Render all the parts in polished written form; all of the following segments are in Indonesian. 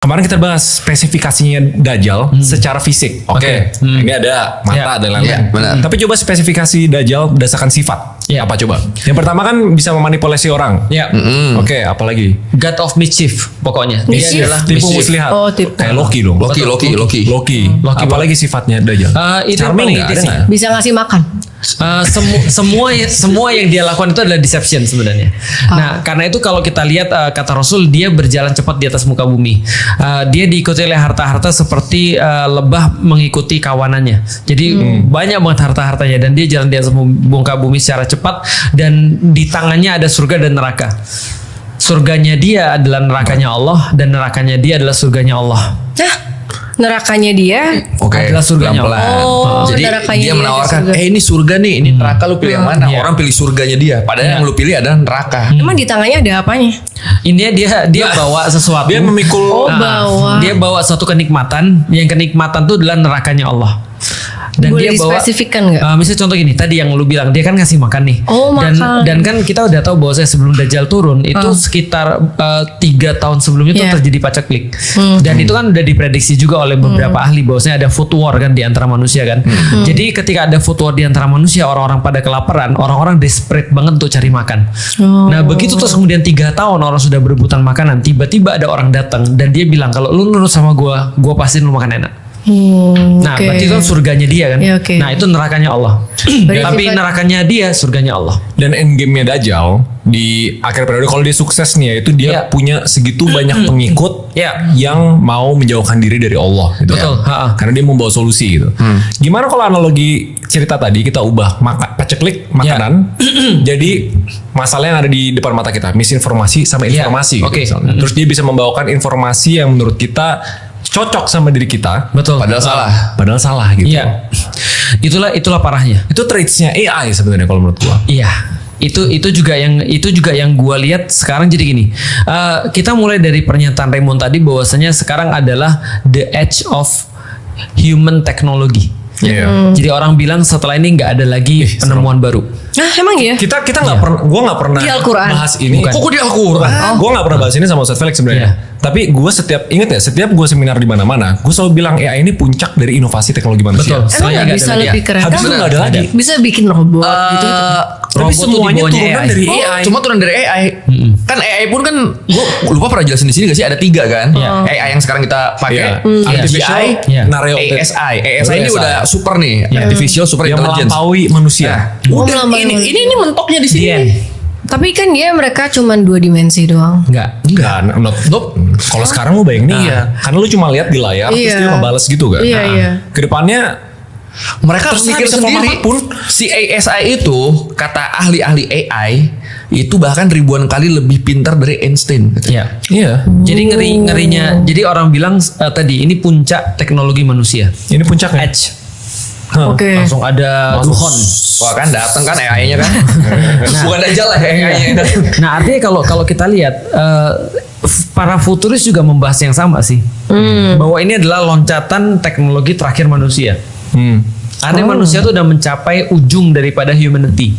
Kemarin kita bahas spesifikasinya Dajjal secara fisik. Oke. Ini ada mata dan lain-lain. Tapi coba spesifikasi Dajjal berdasarkan sifat. Apa coba? Yang pertama kan bisa memanipulasi orang. Oke, apalagi? God of mischief pokoknya. Mischief. Dia adalah Tipu muslihat. Oh, tipu. Kayak Loki dong. Loki. Apalagi sifatnya Dajjal? Itu Charming paling nggak? inti Ada sih. nggak? Bisa ngasih makan. Semua yang dia lakukan itu adalah deception sebenarnya. Nah, karena itu kalau kita lihat kata Rasul, dia berjalan cepat di atas muka bumi. Dia diikuti oleh harta-harta seperti lebah mengikuti kawanannya. Jadi banyak banget harta-hartanya dan dia jalan di atas muka bumi secara cepat dan di tangannya ada surga dan neraka. Surganya dia adalah nerakanya Allah dan nerakanya dia adalah surganya Allah. Nerakanya dia adalah surganya Allah. Jadi nerakanya dia menawarkan, surga. ini surga nih, ini neraka, lu pilih yang mana? Iya. Orang pilih surganya dia, padahal yang lu pilih adalah neraka. Emang di tangannya ada apanya? Ini dia bawa sesuatu. Dia memikul. Bawa. Dia bawa suatu kenikmatan, yang kenikmatan itu adalah nerakanya Allah. Dan Boleh dia bawa dispesifikkan nggak? misalnya contoh gini, tadi yang lu bilang dia kan ngasih makan nih. Oh, makan. Dan kan kita udah tahu bahwa sebelum Dajjal turun itu sekitar 3 tahun sebelumnya itu terjadi paceklik. Dan itu kan udah diprediksi juga oleh beberapa ahli bahwasanya ada food war kan di antara manusia kan. Jadi ketika ada food war di antara manusia, orang-orang pada kelaparan, orang-orang desperate banget untuk cari makan. Nah, begitu terus kemudian 3 tahun orang sudah berebutan makanan, tiba-tiba ada orang datang dan dia bilang kalau lu nurut sama gua pastiin lu makan enak. Nah, berarti itu kan surganya dia kan. Ya, oke. Nah, itu nerakanya Allah. Tapi nerakanya dia surganya Allah. Dan endgame-nya Dajjal di akhir periode kalau dia sukses nih ya itu dia punya segitu banyak pengikut yang mau menjauhkan diri dari Allah gitu. Betul. Karena dia membawa solusi gitu. Gimana kalau analogi cerita tadi kita ubah paceklik makanan jadi masalah yang ada di depan mata kita, misinformasi sama informasi gitu, misalnya. Terus dia bisa membawakan informasi yang menurut kita cocok sama diri kita, Betul. padahal salah gitu. Iya. Itulah parahnya. Itu traits-nya AI sebenarnya kalau menurut gua. Iya. Itu juga yang gua lihat sekarang jadi gini. Kita mulai dari pernyataan Raymond tadi bahwasanya sekarang adalah the age of human technology. Jadi orang bilang setelah ini nggak ada lagi penemuan baru. Emang ya? Kita nggak pernah, gue nggak pernah Di Al-Quran. bahas ini. Kok di Al-Quran? Gue nggak pernah bahas ini sama Ustadz Felix sebenarnya. Tapi gue setiap gue seminar di mana-mana, gue selalu bilang AI ini puncak dari inovasi teknologi manusia. Betul. Emang nggak bisa lebih keren? Habis itu nggak ada lagi. Bisa bikin robot gitu. Tapi Robot tuh di semuanya bawahnya turunan AI. dari AI. Cuma turun dari AI. Kan AI pun kan, gue lupa pernah jelasin di sini gak sih, ada 3 kan? AI yang sekarang kita pakai, Artificial, AGI, ASI ini udah super nih, artificial super yang intelligence. melampaui manusia. Udah, ini mentoknya di sini. Tapi kan mereka cuma 2 dimensi doang. Enggak. Kalau sekarang lu bayangin karena lu cuma lihat di layar terus dia ngebales gitu kan. Iya. Kedepannya Mereka terus pikir bisa sendiri apapun. si ASI itu, kata ahli-ahli AI, itu bahkan ribuan kali lebih pintar dari Einstein. Iya. Iya. Jadi ngerinya. Jadi orang bilang tadi ini puncak teknologi manusia. Ini puncaknya. Edge. Oke. Langsung ada Tuhon. Wah kan dateng kan AI-nya kan. Bukan Dajjal lah AI-nya. Nah, artinya kalau kita lihat para futuris juga membahas yang sama sih. Bahwa ini adalah loncatan teknologi terakhir manusia. Artinya manusia tuh udah mencapai ujung daripada humanity.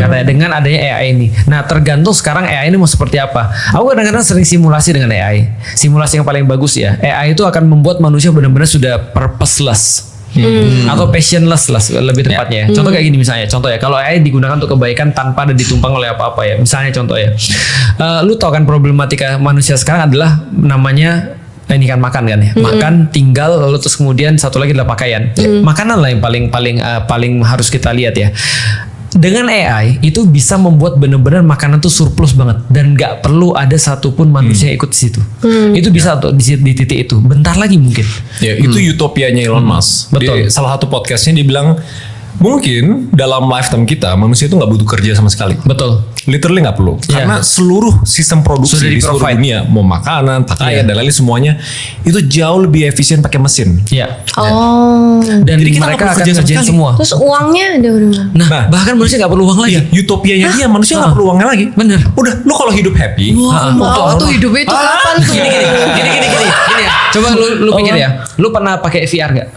Katanya dengan adanya AI ini. Nah, tergantung sekarang AI ini mau seperti apa. Aku kadang-kadang sering simulasi dengan AI. Simulasi yang paling bagus ya. AI itu akan membuat manusia benar-benar sudah purposeless. Atau passionless lah lebih tepatnya. Contoh kayak gini misalnya. Contoh ya, kalau AI digunakan untuk kebaikan tanpa ada ditumpang oleh apa-apa ya. Misalnya contoh ya. Lu tau kan problematika manusia sekarang adalah namanya ini kan makan kan ya. Makan, tinggal, lalu terus kemudian satu lagi adalah pakaian. Makanan lah yang paling harus kita lihat ya. Dengan AI itu bisa membuat benar-benar makanan tuh surplus banget dan nggak perlu ada satupun manusia yang ikut di situ. Itu bisa untuk di titik itu. Bentar lagi mungkin. Ya, itu utopianya Elon Musk. Betul. Di salah satu podcastnya dia bilang mungkin dalam lifetime kita manusia itu nggak butuh kerja sama sekali. Betul. Literally nggak perlu. Karena seluruh sistem produksi Sudah di seluruh di-provide. dunia, mau makanan, pakaian dan lain-lain semuanya itu jauh lebih efisien pakai mesin. Ya. Oh. Dan Jadi kita nggak mereka perlu akan kerja sama kerjain sekali. semua. Terus uangnya ada di mana? Nah, bahkan manusia nggak perlu uang lagi. Iya, utopianya dia manusia nggak perlu uangnya lagi. Bener. Udah, lu kalau hidup happy, Mau tuh hidupnya itu kapan tuh? Gini ya. Coba lu pikir ya. Lu pernah pakai VR nggak?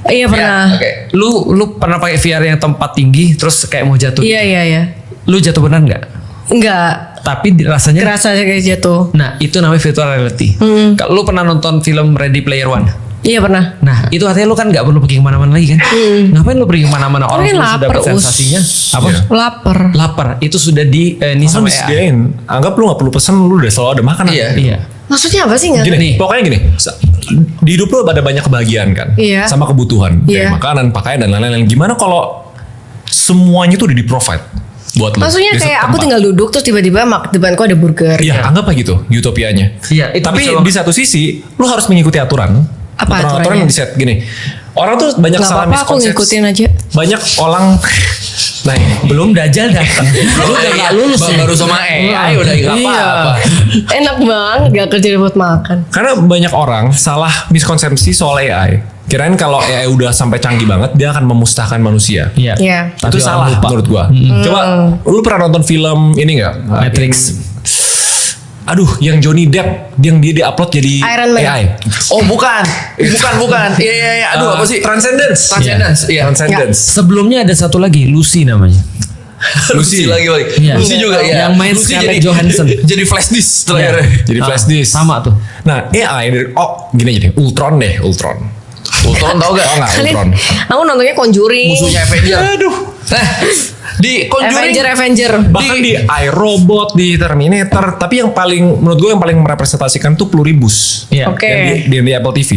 Iya pernah. Oke. Lu pernah pakai VR yang tempat tinggi terus kayak mau jatuh? Iya. Lu jatuh beneran nggak? Enggak. tapi rasanya Kerasa kayak jatuh. nah itu namanya virtual reality. Kalau lu pernah nonton film Ready Player One? Iya pernah. Nah itu artinya lu kan nggak perlu pergi kemana-mana lagi kan? Ngapain lu pergi kemana-mana, orang Tapi sudah lapar, dapat Us. sensasinya apa? Iya. Lapar. Lapar itu sudah di ini Sama sama AI. disediain. Anggap lu gak perlu pesen, lu udah selalu ada makanan. Iya. Iya. Maksudnya apa sih nggak? Gini, Nih. pokoknya gini. Di hidup lu ada banyak kebahagiaan kan? Iya. Sama kebutuhan. Kayak Iya. makanan, pakaian, dan lain-lain. Gimana kalau semuanya tuh udah di-provide buat lu? Maksudnya di kayak satu aku tempat? tinggal duduk terus tiba-tiba depanku ada burger. Iya, anggap aja gitu utopianya. Iya, itu Tapi bisa di satu sisi lu harus mengikuti aturan. Apa Aturan aturannya? yang di set gini. Orang tuh banyak Nggak salah apa-apa, aku miskonsepsi. ngikutin aja. Banyak orang nah ini, Belum Dajjal datang. Lu udah nggak lulus ya? Baru sama AI udah nggak Iya. apa-apa. Enak banget gak kerja buat makan. karena banyak orang salah miskonsepsi soal AI. Kirain kalau AI udah sampai canggih banget dia akan memusnahkan manusia. Iya. Iya. Tapi Itu orang salah. lupa menurut gua. Coba lu pernah nonton film ini nggak? Matrix. Aduh, yang Johnny Depp yang dia di-upload jadi Iron Man. AI. Oh bukan. Iya. Aduh apa sih? Transcendence. Transcendence. Iya. Transcendence. Sebelumnya ada satu lagi, Lucy namanya. Lucy. lagi. Iya. Lucy juga ya. Yang main Lucy Scarlett Johansson. Jadi flash disk terakhir. Jadi flash disk. Sama tuh. Nah, AI dari gini aja deh, Ultron deh, Ultron. Ultron tau gak? Tau nggak Kalian, Ultron? aku nontonnya Conjuring. Musuhnya Avenger. Aduh. Nah, di Conjuring. Avenger. Bahkan di iRobot, di Terminator, tapi yang paling menurut gue yang paling merepresentasikan tuh Pluribus. Iya. Oke. Yang di Apple TV.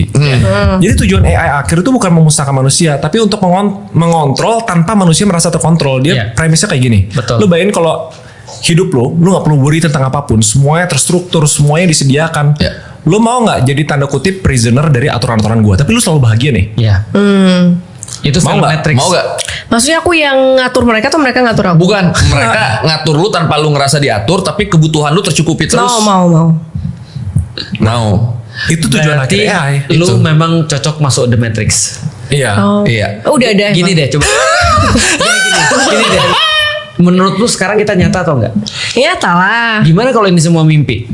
Jadi tujuan AI akhir itu bukan memusnahkan manusia, tapi untuk mengontrol tanpa manusia merasa terkontrol. Dia Iya. premisnya kayak gini. Betul. Lu bayangin kalau hidup lu gak perlu worry tentang apapun, semuanya terstruktur, semuanya disediakan. Iya. Lu mau nggak jadi tanda kutip prisoner dari aturan-aturan gua, tapi lu selalu bahagia nih. Iya. Itu Mau film nggak? Matrix. Mau gak? Maksudnya aku yang ngatur mereka atau mereka ngatur aku? Bukan. Mereka ngatur lu tanpa lu ngerasa diatur, tapi kebutuhan lu tercukupi terus. Mau. Mau. Itu tujuan Berarti akhir AI. lu memang cocok masuk The Matrix. Iya. Oh. Iya. Oh, udah ada. Gini emang. deh, coba. Gini deh. Menurut lu sekarang kita nyata atau enggak? Ya lah. Gimana kalau ini semua mimpi?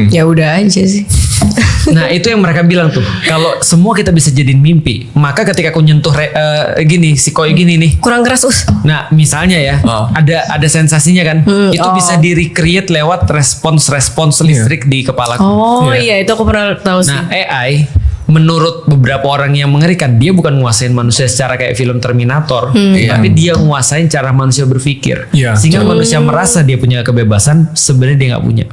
Ya udah aja sih. Nah itu yang mereka bilang tuh. Kalau semua kita bisa jadiin mimpi, maka ketika aku nyentuh gini, si koi gini nih. Kurang keras Nah misalnya ya, Oh. ada sensasinya kan, itu oh. bisa di recreate lewat respons listrik di kepala. Oh iya itu aku pernah tahu sih. Nah AI menurut beberapa orang yang mengerikan, dia bukan nguasain manusia secara kayak film Terminator, tapi dia nguasain cara manusia berpikir, Iya. sehingga manusia merasa dia punya kebebasan, sebenarnya dia nggak punya.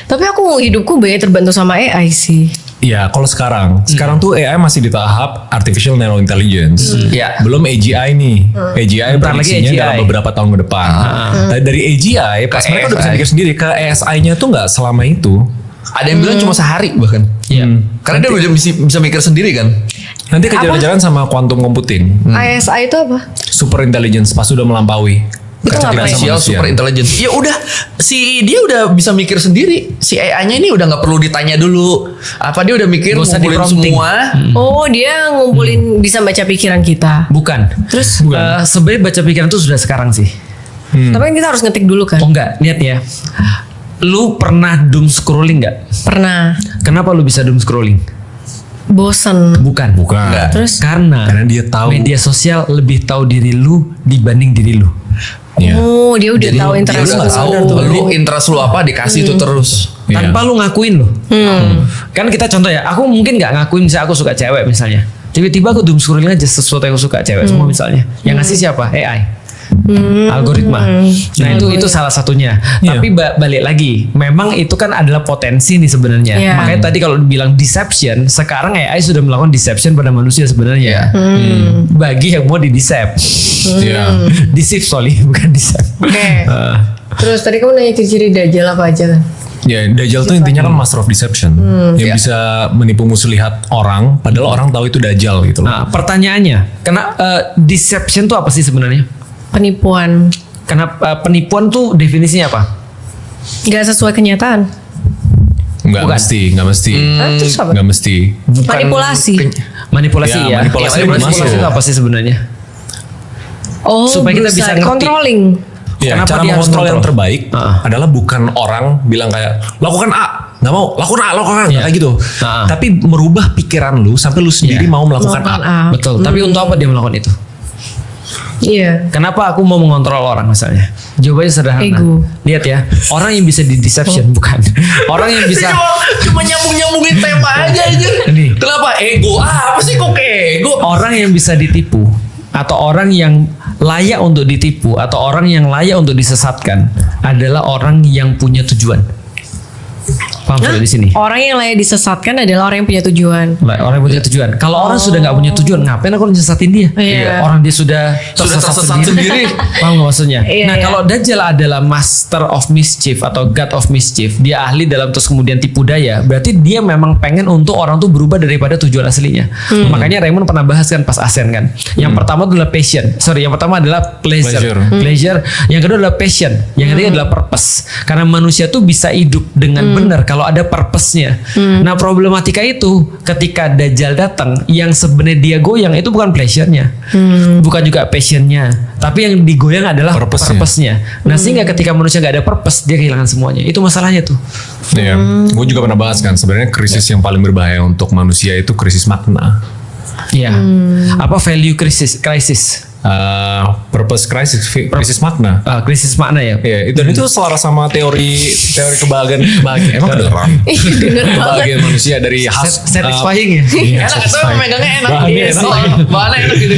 Tapi aku hidupku banyak terbantu sama AI sih. Iya, kalau sekarang tuh AI masih di tahap artificial narrow intelligence. Iya. Belum AGI nih. AGI Bentar lagi prediksinya AGI. dalam beberapa tahun ke depan. Nah, dari AGI pas Ke mereka udah bisa ASI. mikir sendiri, ke ASI-nya tuh nggak selama itu. Ada yang bilang cuma sehari bahkan. Iya. Karena dia udah bisa mikir sendiri kan. Nanti kejar-kejaran sama quantum computing. ASI itu apa? Super intelligence pas udah melampaui. Itu kecerdasan ngapain? Artificial manusia. super intelligence. Ya udah, dia udah bisa mikir sendiri. Si AI-nya ini udah nggak perlu ditanya dulu. Apa dia udah mikir Nggak usah ngumpulin di-prompting. semua. Oh dia ngumpulin bisa baca pikiran kita. Bukan. Terus Sebenarnya baca pikiran itu sudah sekarang sih. tapi kan kita harus ngetik dulu kan? Oh enggak, lihat ya. Lu pernah doom scrolling nggak? Pernah. Kenapa lu bisa doom scrolling? Bosen. Bukan. Bukan. Terus? Karena dia tahu. media sosial lebih tahu diri lu dibanding diri lu. Iya. Oh dia udah Jadi tahu dia interest udah aku. tahu lu interest lu apa dikasih itu terus. Iya. Tanpa lu ngakuin lu. Kan kita contoh ya, aku mungkin nggak ngakuin misalnya aku suka cewek misalnya. Tiba-tiba aku doom scrolling aja sesuatu yang aku suka cewek semua misalnya. Yang ngasih siapa? AI. Algoritma. Nah itu salah satunya. Iya. Tapi balik lagi, memang itu kan adalah potensi nih sebenarnya. Iya. Makanya tadi kalau dibilang deception, sekarang AI sudah melakukan deception pada manusia sebenarnya. Bagi yang mau di-deceive. Iya. Deceive sorry, bukan deceive. Oke. Terus tadi kamu nanya ciri-ciri Dajjal apa aja kan? Ya, Dajjal tuh intinya kan master of deception. Yang bisa menipu muslihat orang, padahal orang tahu itu Dajjal gitu loh. Nah, pertanyaannya, deception tuh apa sih sebenarnya? Penipuan. Kenapa penipuan tuh definisinya apa? Gak sesuai kenyataan. Nggak bukan. mesti. Terus apa? Nggak mesti. Manipulasi. Manipulasi Ya, ya. manipulasi Manipulasi masuk. itu apa sih sebenarnya? Oh Supaya kita bisa ngerti. controlling. Ya, Kenapa cara dia harus mengontrol yang kontrol? terbaik adalah bukan orang bilang kayak lakukan A, nggak mau, lakukan A, Iya. kayak gitu. Tapi merubah pikiran lu sampai lu sendiri Iya. mau melakukan Melakukan A. A. Betul. Tapi untuk apa dia melakukan itu? Iya. Kenapa aku mau mengontrol orang misalnya? Jawabannya sederhana. Ego. Lihat ya, orang yang bisa di deception bukan. Orang yang bisa Cuma nyambung-nyambungin tema aja aja. Nih. Kenapa ego? Apa sih kok ke ego? orang yang bisa ditipu atau orang yang layak untuk ditipu atau orang yang layak untuk disesatkan adalah orang yang punya tujuan. Paham sudah di sini? Orang yang layak disesatkan adalah orang yang punya tujuan. Orang yang punya tujuan. Kalau orang sudah nggak punya tujuan, ngapain aku nyesatin dia? Iya. Orang dia sudah tersesat sendiri. Paham nggak maksudnya? Iya, Nah, iya. kalau Dajjal adalah master of mischief atau god of mischief, dia ahli dalam terus kemudian tipu daya. Berarti dia memang pengen untuk orang tuh berubah daripada tujuan aslinya. Makanya Raymond pernah bahas kan pas ASEAN kan. Yang pertama adalah passion. Yang pertama adalah pleasure. Pleasure. Yang kedua adalah passion. Yang ketiga adalah purpose. Karena manusia tuh bisa hidup dengan benar kalau ada purpose-nya. Nah, problematika itu ketika Dajjal datang, yang sebenarnya dia goyang itu bukan pleasure-nya, bukan juga passion-nya, tapi yang digoyang adalah Purpose-nya. purpose-nya. Nah, sehingga ketika manusia nggak ada purpose, dia kehilangan semuanya. Itu masalahnya tuh. Iya, gue juga pernah bahas kan. Sebenarnya krisis yang paling berbahaya untuk manusia itu krisis makna. Iya. Apa value crisis? Purpose crisis, krisis makna. Krisis makna ya. Iya, dan itu selaras sama teori kebahagiaan. Emang kedengeran. Bener banget. Kebahagiaan manusia dari khas Satisfying ya. Enak atau memegangnya enak. Bahannya enak. Bahannya enak gitu.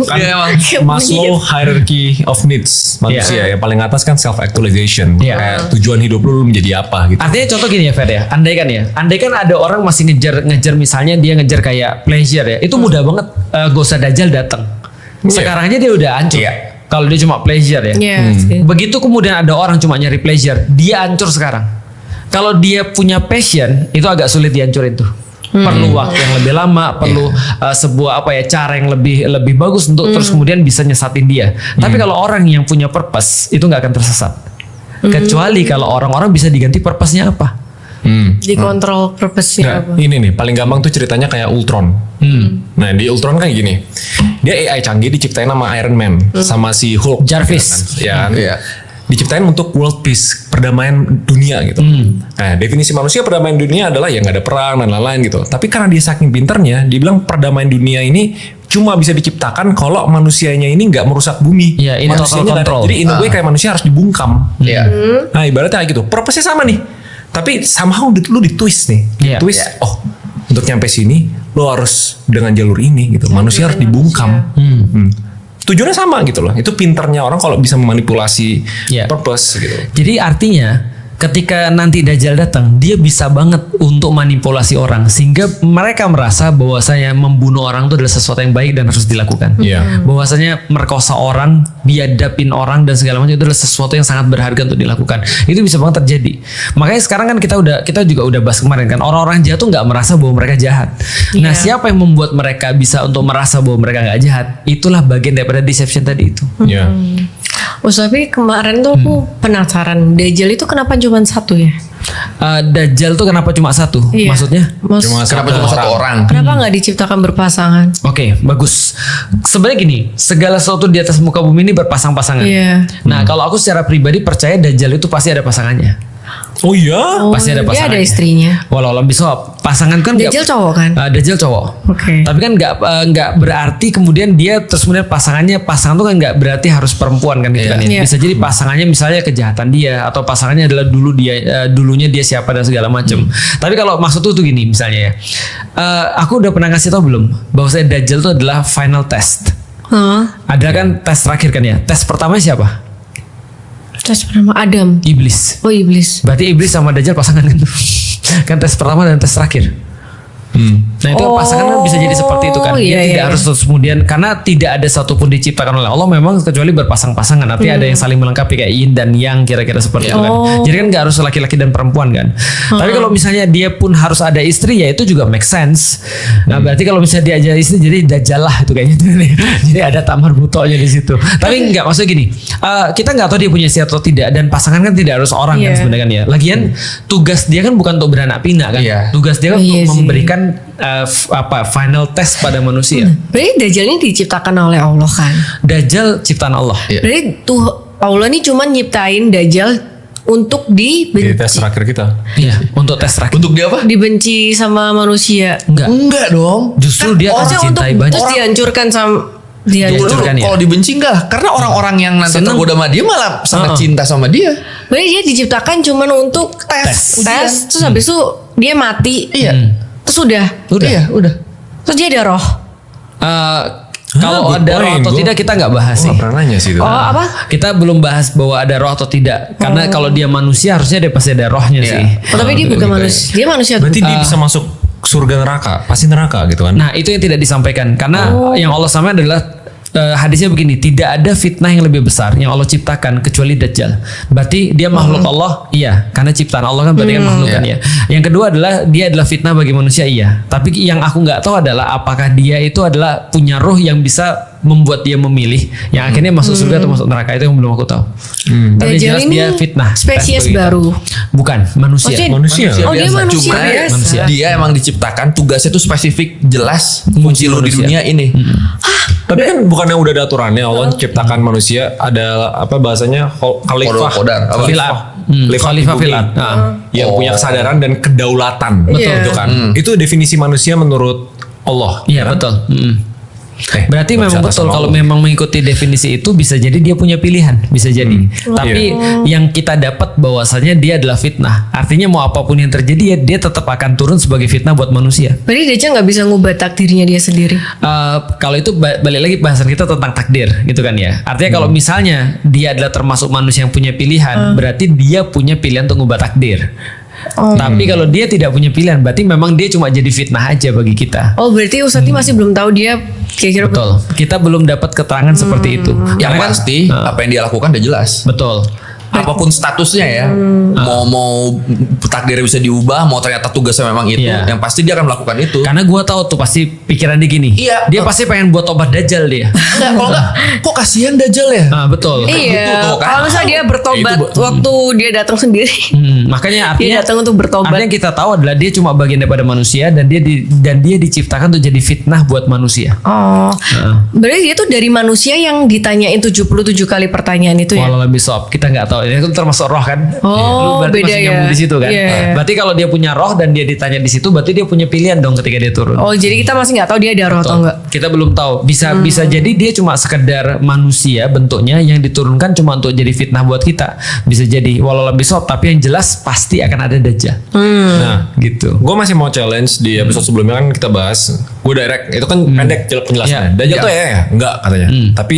Iya emang. Maslow hierarchy of needs manusia yang paling atas kan self actualization. Iya. Kayak tujuan hidup lu menjadi apa gitu. Artinya contoh gini ya Fer ya, andai kan ada orang masih ngejar misalnya dia ngejar kayak pleasure ya, itu mudah banget gak usah Dajjal datang. Sekarang aja dia udah hancur. Kalau dia cuma pleasure ya. Iya sih. Begitu kemudian ada orang cuma nyari pleasure, dia hancur sekarang. Kalau dia punya passion, itu agak sulit dihancurin tuh. Perlu waktu yang lebih lama, perlu sebuah cara yang lebih bagus untuk terus kemudian bisa nyesatin dia. Tapi kalau orang yang punya purpose, itu nggak akan tersesat. Kecuali kalau orang-orang bisa diganti purpose-nya apa? Dikontrol purpose-nya apa? Ini nih paling gampang tuh ceritanya kayak Ultron. Nah di Ultron kan gini, dia AI canggih diciptain sama Iron Man sama si Hulk, Jarvis. ya kan? Diciptain untuk world peace, perdamaian dunia gitu. Nah definisi manusia perdamaian dunia adalah ya nggak ada perang dan lain-lain gitu. Tapi karena dia saking pinternya, dia bilang perdamaian dunia ini cuma bisa diciptakan kalau manusianya ini nggak merusak bumi. Iya, ini total Manusianya control. jadi in a way kayak manusia harus dibungkam. Iya. Nah ibaratnya kayak gitu, purpose-nya sama nih. Tapi somehow lu ditwist nih. Iya. Twist, oh untuk nyampe sini lo harus dengan jalur ini gitu. Manusia harus dibungkam. Tujuannya sama gitu loh. Itu pinternya orang kalau bisa memanipulasi Iya. purpose gitu. Jadi artinya ketika nanti Dajjal datang, dia bisa banget untuk manipulasi orang sehingga mereka merasa bahwasanya membunuh orang itu adalah sesuatu yang baik dan harus dilakukan. Iya. Bahwasanya merkosa orang, biadabin orang dan segala macam itu adalah sesuatu yang sangat berharga untuk dilakukan. Itu bisa banget terjadi. Makanya sekarang kan kita juga udah bahas kemarin kan, orang-orang jahat tuh nggak merasa bahwa mereka jahat. Nah, siapa yang membuat mereka bisa untuk merasa bahwa mereka nggak jahat? Itulah bagian daripada deception tadi itu. Iya. Tapi kemarin tuh aku penasaran, Dajjal itu kenapa cuma satu ya? Dajjal tuh kenapa cuma satu? Iya. Maksudnya? Kenapa cuma satu orang? Kenapa nggak diciptakan berpasangan? Oke, bagus. Sebenarnya gini, segala sesuatu di atas muka bumi ini berpasang-pasangan. Iya. Nah, kalau aku secara pribadi percaya Dajjal itu pasti ada pasangannya. Oh iya. Pasti ada Dia pasangannya. ada istrinya. Walau alam bisawab, pasangan kan Dajjal cowok kan? Dajjal cowok. Oke. Tapi kan nggak berarti kemudian dia terus kemudian pasangan tuh kan nggak berarti harus perempuan kan gitu kan ya. Iya. Bisa jadi pasangannya misalnya kejahatan dia atau pasangannya adalah dulunya dia siapa dan segala macam. Tapi kalau maksud tuh gini misalnya ya, aku udah pernah ngasih tau belum bahwasanya Dajjal itu adalah final test. Ada kan tes terakhir kan ya. Tes pertama siapa? Tes pertama Adam. Iblis. Oh iblis. Berarti iblis sama Dajjal pasangan kan tuh. Kan tes pertama dan tes terakhir. Nah itu kan pasangan kan bisa jadi seperti itu kan. Dia iya, tidak iya. harus terus kemudian karena tidak ada satupun diciptakan oleh Allah memang kecuali berpasang-pasangan. Artinya ada yang saling melengkapi kayak yin dan yang kira-kira seperti itu kan. Jadi kan nggak harus laki-laki dan perempuan kan. Tapi kalau misalnya dia pun harus ada istri ya itu juga make sense. Nah berarti kalau misalnya dia aja istri jadi Dajjal lah itu kayaknya. Jadi ada tamar butonya di situ. Tapi nggak maksudnya gini. Kita nggak tahu dia punya istri atau tidak dan pasangan kan tidak harus orang kan Iya. sebenarnya kan ya. Lagian tugas dia kan bukan untuk beranak pinak kan. Iya. Tugas dia kan Iya untuk sih. memberikan final test pada manusia. Berarti Dajjal ini diciptakan oleh Allah kan? Dajjal ciptaan Allah. Iya. Berarti tuh Allah ini cuma nyiptain Dajjal untuk Di tes terakhir kita. Iya, untuk tes terakhir. Untuk dia apa? dibenci sama manusia. Enggak. Enggak dong. Justru dia akan Maksudnya untuk dicintai banyak. terus dihancurkan sama Dia Dihancurkan ya. Kalau dibenci enggak? Karena orang-orang yang nanti Seneng. tergoda sama dia malah sangat cinta sama dia. Berarti dia diciptakan cuman untuk tes, terus habis itu dia mati. Iya. Terus udah. Iya, udah. Terus dia ada roh. Kalau good ada roh point. atau tidak kita nggak bahas sih. Gak pernah nanya sih itu. Oh, apa? Kita belum bahas bahwa ada roh atau tidak. Karena kalau dia manusia harusnya dia pasti ada rohnya sih. Oh, tapi dia bukan manusia. Dia manusia. Berarti dia bisa masuk surga neraka, pasti neraka gitu kan? Nah itu yang tidak disampaikan. Karena yang Allah sampaikan adalah hadisnya begini, tidak ada fitnah yang lebih besar yang Allah ciptakan kecuali Dajjal. Berarti dia makhluk Allah, iya, karena ciptaan Allah kan berarti kan makhluk kan ya. Yang kedua adalah dia adalah fitnah bagi manusia, iya. Tapi yang aku nggak tahu adalah apakah dia itu adalah punya roh yang bisa membuat dia memilih yang akhirnya masuk surga atau masuk neraka, itu yang belum aku tahu. Tapi Dajjal jelas ini dia fitnah. spesies Tes bagi kita. baru. Bukan manusia. Maksudnya- Manusia. Oh, dia manusia Cuma biasa. dia emang diciptakan tugasnya tuh spesifik, jelas fungsi lo di manusia. dunia ini. Tapi kan bukannya udah ada aturannya Allah ciptakan manusia ada apa bahasanya khalifah. Qadar, apa? Khalifah. Khalifah di bumi. fil ard. Yang punya kesadaran dan kedaulatan. Betul. Itu kan. Itu definisi manusia menurut Allah. Iya kan? betul. Berarti nggak memang bisa betul atas kalau nama Allah. memang mengikuti definisi itu bisa jadi dia punya pilihan, bisa jadi. Tapi yang kita dapat bahwasanya dia adalah fitnah. Artinya mau apapun yang terjadi ya dia tetap akan turun sebagai fitnah buat manusia. Berarti Dajjal nggak bisa ngubah takdirnya dia sendiri. Kalau itu balik lagi bahasan kita tentang takdir gitu kan ya. Artinya kalau misalnya dia adalah termasuk manusia yang punya pilihan, berarti dia punya pilihan untuk ngubah takdir. Tapi kalau dia tidak punya pilihan, berarti memang dia cuma jadi fitnah aja bagi kita. Oh, berarti Ustadz masih belum tahu dia kira-kira. Betul. Kita belum dapat keterangan seperti itu. Yang Karena kan- pasti apa yang dia lakukan udah jelas. Betul. Apapun statusnya ya, mau takdirnya bisa diubah, mau ternyata tugasnya memang itu, Iya. yang pasti dia akan melakukan itu. Karena gue tahu tuh pasti pikiran dia gini. Iya. Dia pasti pengen buat obat Dajjal dia. Enggak, kalau enggak, kok kasihan Dajjal ya? Nah, betul. Iya, Gitu tuh, kan? kalau misalnya dia bertobat waktu dia datang sendiri. Makanya Dia artinya datang untuk bertobat. Artinya yang kita tahu adalah dia cuma bagian daripada manusia dan dia diciptakan untuk jadi fitnah buat manusia. Oh, berarti dia tuh dari manusia yang ditanyain 77 kali pertanyaan itu ya? Walau lebih sob, kita nggak tahu. Itu termasuk roh kan? Oh, Lu berarti beda masih ya. nyambung di situ kan? Iya. Berarti kalau dia punya roh dan dia ditanya di situ, berarti dia punya pilihan dong ketika dia turun. Oh, jadi kita masih nggak tahu dia ada roh atau enggak? Kita belum tahu. Bisa jadi dia cuma sekedar manusia bentuknya yang diturunkan cuma untuk jadi fitnah buat kita. Bisa jadi walau lebih sob, tapi yang jelas pasti akan ada Dajjal. Nah, Gitu. gue masih mau challenge di episode sebelumnya kan kita bahas. Gue direct, itu kan pendek penjelasannya. Iya. Dajjal Iya. tuh ya enggak katanya. Tapi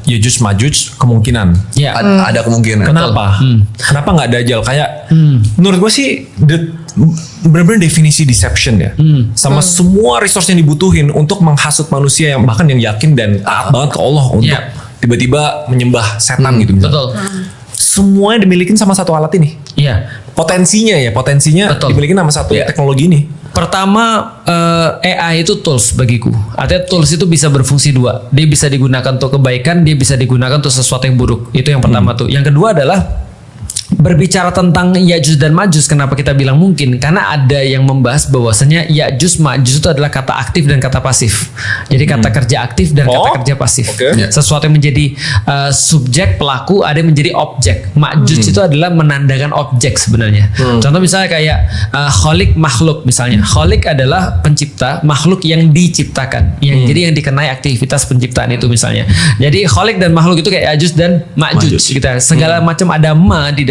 Yajuj Majuj kemungkinan. Ya. Ada kemungkinan. Kenapa? Kenapa nggak Dajjal? Kayak menurut gue sih benar-benar definisi deception ya. Sama semua resource yang dibutuhin untuk menghasut manusia yang bahkan yang yakin dan taat banget ke Allah untuk Iya. tiba-tiba menyembah setan gitu misalnya. Betul. Semuanya dimiliki sama satu alat ini. Iya. Potensinya Betul. dimiliki sama satu teknologi ini. Pertama AI itu tools bagiku. Artinya tools itu bisa berfungsi dua. Dia bisa digunakan untuk kebaikan, dia bisa digunakan untuk sesuatu yang buruk. Itu yang pertama tuh. Yang kedua adalah berbicara tentang Ya'juj dan Ma'juj, kenapa kita bilang mungkin? Karena ada yang membahas bahwasanya Ya'juj Ma'juj itu adalah kata aktif dan kata pasif. Jadi kata kerja aktif dan kata kerja pasif. Oke. Sesuatu yang menjadi subjek pelaku, ada yang menjadi objek. Ma'juj itu adalah menandakan objek sebenarnya. Contoh misalnya kayak kholik makhluk misalnya. Kholik adalah pencipta, makhluk yang diciptakan. Yang jadi yang dikenai aktivitas penciptaan itu misalnya. Jadi kholik dan makhluk itu kayak Ya'juj dan Ma'juj. Kita segala macam ada ma di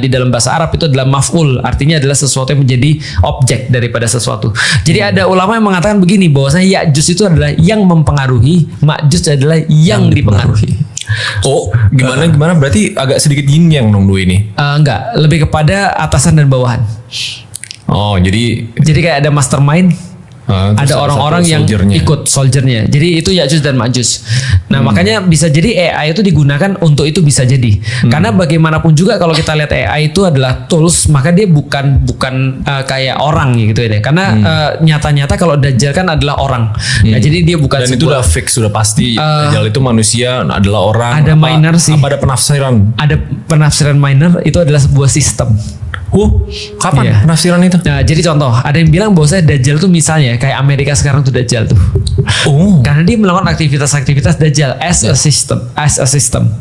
dalam bahasa Arab itu adalah maf'ul, artinya adalah sesuatu yang menjadi objek daripada sesuatu. Jadi ada ulama yang mengatakan begini bahwasanya Ya'juj itu adalah yang mempengaruhi, Ma'juj adalah yang dipengaruhi. Oh, gimana berarti agak sedikit yin yang dong dua ini. Enggak, lebih kepada atasan dan bawahan. Oh, jadi Jadi kayak ada mastermind, terus ada orang-orang yang soldiernya. ikut soldiernya. Jadi itu Ya'juj dan Ma'juj. Nah makanya bisa jadi AI itu digunakan untuk itu bisa jadi. Karena bagaimanapun juga kalau kita lihat AI itu adalah tools, maka dia bukan kayak orang gitu ya. Karena nyata-nyata kalau Dajjal kan adalah orang. Nah, jadi dia bukan Dan itu sebuah- udah fix, sudah pasti Dajjal itu manusia adalah orang. Ada minor sih. Apa ada penafsiran? ada penafsiran minor itu adalah sebuah sistem. Kapan Iya. penafsiran itu? Nah, jadi contoh, ada yang bilang bahwa Dajjal tuh misalnya kayak Amerika sekarang tuh Dajjal tuh. Oh. Karena dia melakukan aktivitas-aktivitas Dajjal as a system.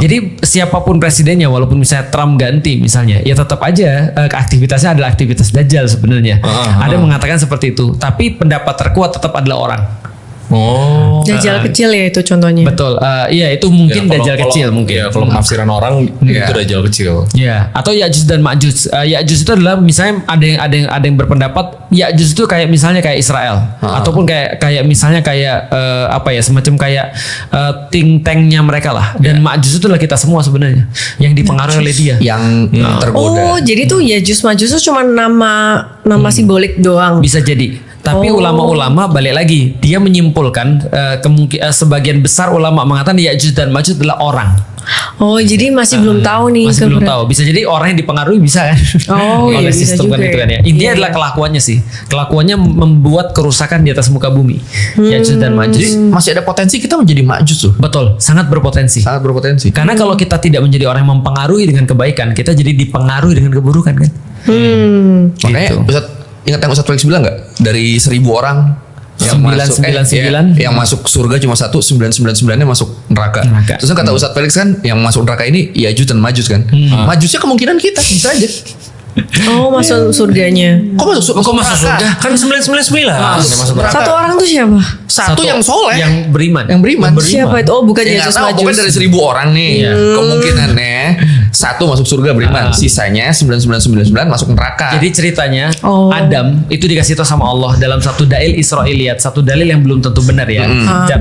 Jadi siapapun presidennya, walaupun misalnya Trump ganti misalnya, ya tetap aja aktivitasnya adalah aktivitas Dajjal sebenarnya. Ada yang mengatakan seperti itu. Tapi pendapat terkuat tetap adalah orang. Oh. Dajjal kecil ya itu contohnya. Betul. Iya itu mungkin dajjal kecil mungkin. Ya, kalau penafsiran orang itu dajjal kecil. Ya, atau Ya'juj dan Ma'juj. Ya'juj itu adalah misalnya ada yang berpendapat Ya'juj itu kayak misalnya kayak Israel ataupun kayak misalnya kayak apa ya semacam kayak think tanknya mereka lah. Dan Ma'juj itu adalah kita semua sebenarnya yang dipengaruhi oleh dia. Yang tergoda. Oh, jadi tuh Ya'juj Ma'juj itu cuma nama simbolik doang. Bisa jadi. Tapi ulama-ulama balik lagi dia menyimpulkan sebagian besar ulama mengatakan Ya'juj dan Ma'juj adalah orang. Oh, jadi masih belum tahu nih. Masih belum tahu. Bisa jadi orang yang dipengaruhi bisa kan? Oh, oleh iya, bisa sistem kan juga itu kan ya. ya. Intinya Iya, adalah iya. kelakuannya sih. Kelakuannya membuat kerusakan di atas muka bumi. Ya'juj dan Ma'juj. Jadi masih ada potensi kita menjadi Ma'juj tuh. Betul, sangat berpotensi. Sangat berpotensi. Karena kalau kita tidak menjadi orang yang mempengaruhi dengan kebaikan, kita jadi dipengaruhi dengan keburukan kan? Makanya Ustadz, ingat yang Ustadz Felix bilang nggak? Dari 1.000 orang yang 999. yang masuk surga cuma 999-nya masuk neraka. Terus kan kata Ustadz Felix kan yang masuk neraka ini Ya'juj dan Ma'juj kan. Ma'jujnya kemungkinan kita bisa aja. Oh, masuk surganya. Kok masuk surga? Kan 999. Satu orang tuh siapa? Satu yang soleh, yang beriman. yang beriman. Siapa itu? Oh, bukan Ya, nggak Yesus tahu, pokoknya dari Ma'juj. 1.000 orang nih kemungkinannya satu masuk surga beriman, sisanya 9999 masuk neraka. Jadi ceritanya Oh. Adam itu dikasih tahu sama Allah dalam satu dalil Israiliyat, satu dalil yang belum tentu benar ya.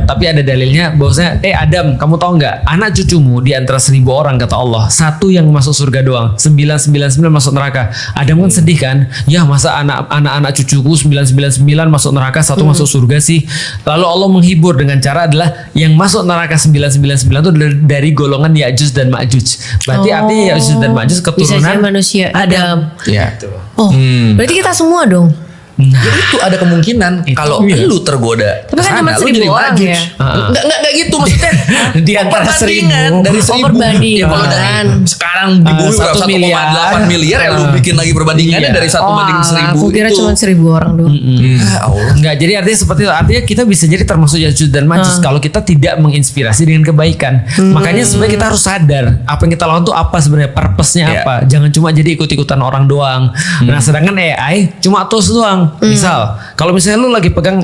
Tapi ada dalilnya bahwasanya Adam, kamu tahu nggak anak cucumu di antara 1.000 orang kata Allah, satu yang masuk surga doang, 999 masuk neraka. Adam kan sedih kan? Ya masa anak cucuku 999 masuk neraka, satu masuk surga sih. Lalu Allah menghibur dengan cara adalah yang masuk neraka 999 itu dari golongan Ya'juj dan Ma'juj. Berarti artinya Ya'juj dan Ma'juj Bisa keturunan jadi manusia. Adam. Ya. Oh, berarti kita semua dong. Ya itu ada kemungkinan kalau lu tergoda. Tapi kan kesana, cuma lu 1.000 jadi orang Ma'juj. ya. Enggak gitu maksudnya. Di antara Perbandingan 1.000. dari Oh, 1.000. perbandingan. Ya kalau dari sekarang di bumi 1 1,8 miliar ya lu bikin lagi perbandingannya dari 1 banding 1.000 aku kira itu. cuma 1.000 orang doang. Ya Allah. Enggak, jadi artinya seperti itu. Artinya kita bisa jadi termasuk Ya'juj dan Ma'juj kalau kita tidak menginspirasi dengan kebaikan. Makanya sebenarnya kita harus sadar apa yang kita lakukan tuh apa sebenarnya, purpose-nya Iya. apa. Jangan cuma jadi ikut-ikutan orang doang. Nah, sedangkan AI cuma tools doang. Misal, kalau misalnya lu lagi pegang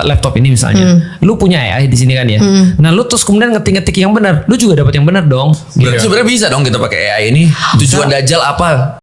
laptop ini misalnya, lu punya AI di sini kan ya. Nah, lu terus kemudian ngetik-ngetik yang benar, lu juga dapat yang benar dong. Berarti sebenarnya bisa dong kita pakai AI ini. Tujuan Dajjal apa?